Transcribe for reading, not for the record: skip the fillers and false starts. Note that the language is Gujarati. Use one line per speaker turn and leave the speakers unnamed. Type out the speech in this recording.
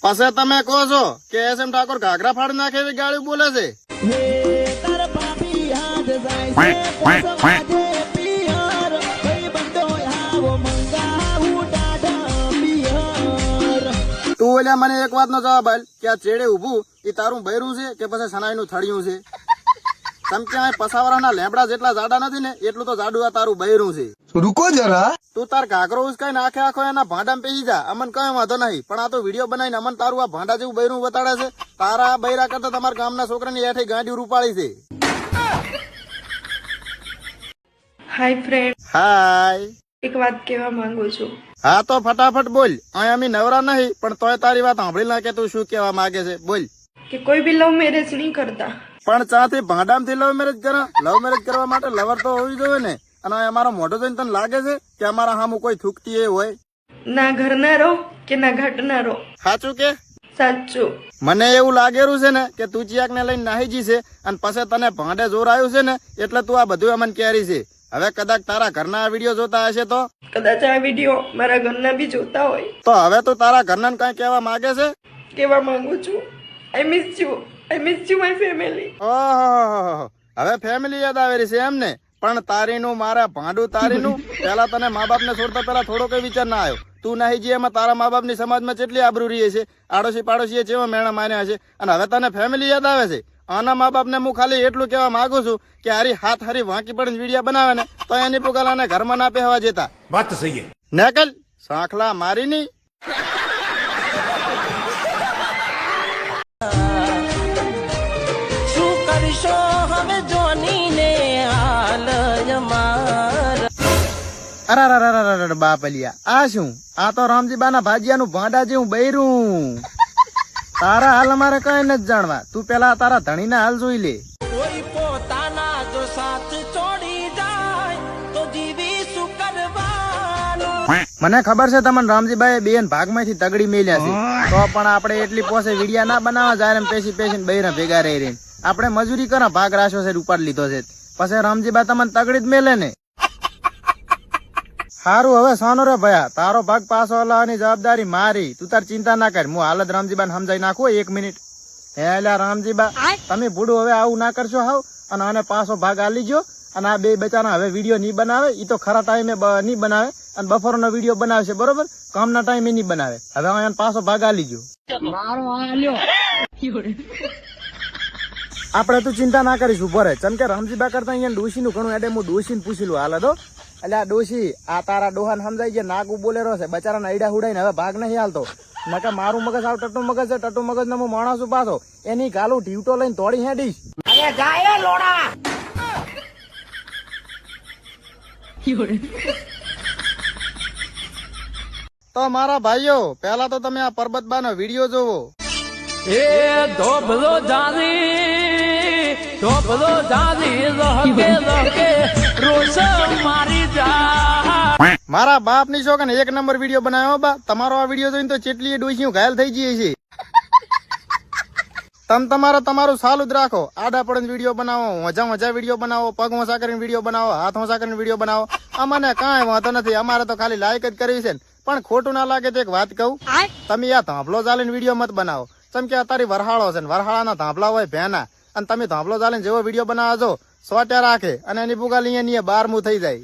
પછી તમે કહો છો કે SM ઠાકોર ઘાઘરા ફાડી નાખે એવી ગાળી બોલે છે. તું એટલે મને એક વાત નો જવાબ આલ કે આ ચેડે ઉભું એ તારું બૈરું છે કે પછી સનાઈ નું થળિયું છે? તમ કે પસાવરાના લેમડા જેટલા જાડા નથી ને એટલું તો જાડું આ તારું બૈરું છે.
रुको जरा.
તું તાર ઘાઘરો ઉસકાઈ નાખે આખો એના ભાંડામાં પેસી જા, અમન કઈ વાંધો નહીં, પણ આ તો વિડીયો બનાવીને અમન તારું આ ભાંડા જેવું બૈરું બતાડે છે. તારા બૈરા કરતા તમારા ગામના છોકરાની એઠી ગાંડી રૂપાળી છે.
હાય ફ્રેન્ડ,
હાય.
એક વાત કહેવા માંગુ છું.
હા તો ફટાફટ બોલ, અહીં અમે નવરા નહીં પણ તોય તારી વાત સાંભળી નાખે તું શું કહેવા માંગે છે, બોલ.
કે કોઈ બી લવ મેરેજ નહીં કરતા.
પણ ચાથી ભાંડામથી લવ મેરેજ કરો? લવ મેરેજ કરવા માટે લવર તો હોવી જોઈએ ને. અને અમારો મોઢો જોઈને તને લાગે છે કે અમારા સામું કોઈ થૂકતી એ હોય?
ના ઘરના રહો કે ના ઘાટના રહો.
સાચું કે?
સાચું.
મને એવું લાગેલું છે ને કે તું ચિયાક ને લઈને નાહી જી છે અને પછી તને ભાંડે જોર આવ્યું છે ને એટલે તું આ બધું અમને કેરી છે. હવે કદાચ તારા ઘરના આ વિડીયો જોતા હશે તો?
કદાચ આ વિડીયો મારા ઘરના બી જોતા હોય
તો હવે તું તારા ઘરના કઈ કહેવા માંગે છે?
કહેવા માંગુ છું, I miss you my family.
ઓહો, હવે ફેમિલી યાદ આવેલી છે એમ ને? પણ તારીનું મારા ભાંડું તારીનું. પેલા તને મા બાપ ને છોડતા પેલા થોડો કઈ વિચાર ના આવ્યો? તું નાહી જઈએ એમાં તારા મા બાપ ની સમાજમાં કેટલી આબરૂ રહી છે, આડોશી પાડોશી જેવા મેણા માન્યા છે, અને હવે તને ફેમિલી યાદ આવે છે? આના મા બાપ ને હું ખાલી એટલું કહેવા માંગુ છું કે હારી હાથ હારી વાંકી પડે વિડીયો બનાવે ને તો એની પુગાલાને ઘરમાં ના પહેવા જતા.
बात तो सही है.
નેકલ સાંખલા મારી ની.
શું કરશો હવે જોનીને હાલ
અરે બાપલિયા, આ શું? આ તો રામજીબા ના ભાજીયાનું ભાંડા જેવું બૈરું. તારા હાલ અમારે કઈ નથી જાણવા, તું પેલા તારા ધણીના હાલ જોઈ લે.
કોઈ પોતાના જો સાથ છોડી જાય તો જીવી શું કરવાનું.
મને ખબર છે તમને રામજીભાઈ બેન ભાગમાંથી તગડી મેલ્યા છે, તો પણ આપણે એટલી પોસે વિડિયા ના બનાવવા જાય એમ પેસી પેસીને બૈરા ભેગા રહી રહીને આપણે મજૂરી કરો, ભાગ રાખ્યો છે, ઉપાડ લીધો છે, પછી રામજીભાઈ તમને તગડી જ મેલે ને. સારું હવે સાનો રે ભયા, તારો ભાગ પાછો લાવવાની જવાબદારી મારી. તું તાર ચિંતા ના કર, હું હાલત રામજીબા ને સમજાઈ નાખું 1 મિનિટ. હેલા રામજીબા, તમે ભૂડું હવે આવું ના કરશો હાવ, અને આને પાછો ભાગ આલી જો. અને આ બે બચારા હવે વિડીયો નહીં બનાવે, ઈ તો ખરા ટાઈમે નહીં બનાવે અને બફોરનો વિડીયો બનાવશે, બરોબર? કામના ટાઈમે નહીં બનાવે. હવે આને પાછો ભાગ આલી જો. આપણે તું ચિંતા ના કરીશું, ભરે ચમ કે રામજીબા કરતા અહીંયા ડોશી નું ઘણું એડે હું ડોશી ને પૂછી લઉં. હાલ દો એટલે આ ડોશી આ તારા ડોહાને સમજાઈ ગયા, નાગુ બોલેરો છે, બચારાને અઈડા હુડાઈને હવે ભાગ નહીં હાલતો. નકે મારું મગજ આવ ટટુ મગજ છે, ટટુ મગજ ને હું માણસ પાછો એની ગાલું ઢીવટો લઈને તોડી હેડીશ.
અરે જાય લોડા.
તો મારા ભાઈઓ, પેલા તો તમે આ પરબતબા નો વિડીયો જોવો.
એ ધોબલો જાની લહકે રોષ મારી જા.
મારા બાપ ની શોખ ને 1 નંબર વિડીયો બનાવ્યો બા. તમારો આ વિડીયો જોઈને તો ચેટલી ડોસીઓ ઘાયલ થઈ જઈએ છે. તમારું સાલું જ રાખો, આડા પડે વિડીયો બનાવો, મજા વિડીયો બનાવો, પગ મોસા કરીને વિડીયો બનાવો, હાથ મોસા કરીને વિડીયો બનાવો, અમને કાંઈ વાંધો નથી, અમારે તો ખાલી લાઈક જ કરવી છે ને. પણ ખોટું ના લાગે તો એક વાત કહું, તમે આ ધાંભલો ચાલીને વિડીયો મત બનાવો. જેમ કે અત્યારે વરહાળો છે ને વરહાળાના ધાંભલા હોય ભેના, અને તમે ધાંભલો ચાલીને જેવો વિડીયો બનાવો છો 100 રાખે અને એની પુગાલી 12મું થઈ જાય.